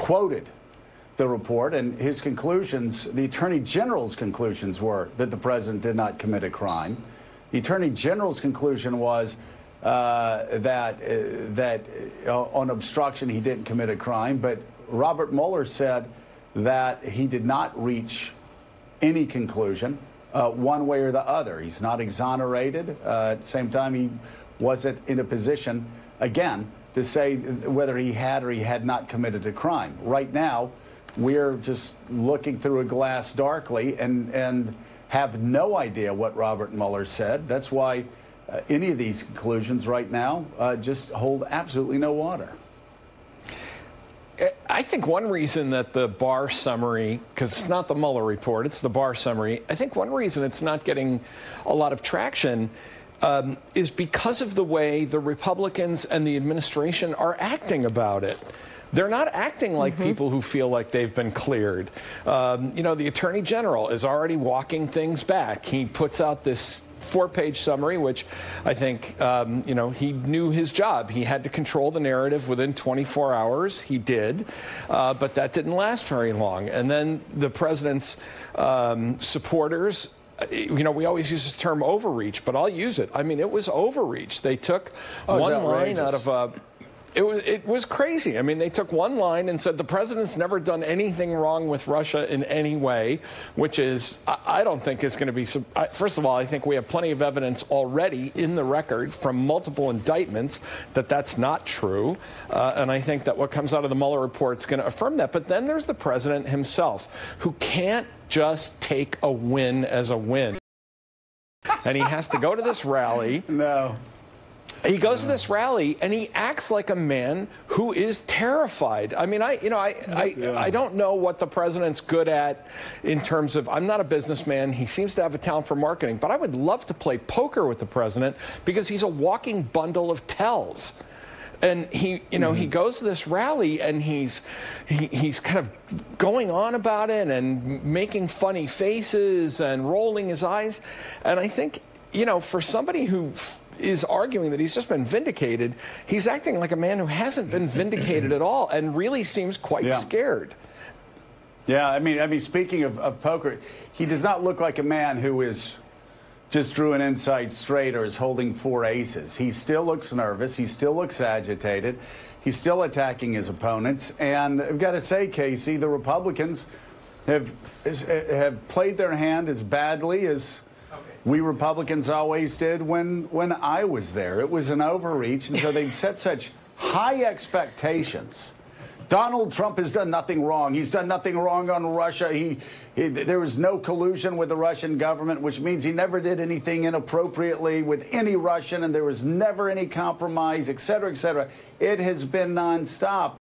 quoted the report, and his conclusions, the Attorney General's conclusions were that the president did not commit a crime. The Attorney General's conclusion was that on obstruction he didn't commit a crime, but Robert Mueller said that he did not reach any conclusion one way or the other. He's not exonerated. At the same time, he wasn't in a position, again, to say whether he had or he had not committed a crime. Right now, we're just looking through a glass darkly and have no idea what Robert Mueller said. That's why any of these conclusions right now just hold absolutely no water. I think one reason that the Barr summary, because it's not the Mueller report, it's the Barr summary, I think one reason it's not getting a lot of traction is because of the way the Republicans and the administration are acting about it. They're not acting like people who feel like they've been cleared. You know, the Attorney General is already walking things back. He puts out this 4-page summary, which I think, you know, he knew his job. He had to control the narrative within 24 hours. He did, but that didn't last very long. And then the president's supporters, you know, we always use this term overreach, but I'll use it. I mean, it was overreach. They took one line out of a... It was crazy. I mean, they took one line and said the president's never done anything wrong with Russia in any way, which is, I don't think is going to be, first of all, I think we have plenty of evidence already in the record from multiple indictments that that's not true. And I think that what comes out of the Mueller report is going to affirm that. But then there's the president himself, who can't just take a win as a win. And he has to go to this rally. No. He goes to this rally and he acts like a man who is terrified. I mean, I don't know what the president's good at in terms of, I'm not a businessman. He seems to have a talent for marketing, but I would love to play poker with the president because he's a walking bundle of tells. And he, you know, he goes to this rally and he's kind of going on about it and making funny faces and rolling his eyes. And I think, you know, for somebody who is arguing that he's just been vindicated, he's acting like a man who hasn't been vindicated at all and really seems quite scared. Yeah, I mean, speaking of poker, he does not look like a man who is just drew an inside straight or is holding 4 aces. He still looks nervous. He still looks agitated. He's still attacking his opponents. And I've got to say, Casey, the Republicans have played their hand as badly as we Republicans always did when I was there. It was an overreach, and so they've set such high expectations. Donald Trump has done nothing wrong. He's done nothing wrong on Russia. There was no collusion with the Russian government, which means he never did anything inappropriately with any Russian, and there was never any compromise, et cetera, et cetera. It has been nonstop.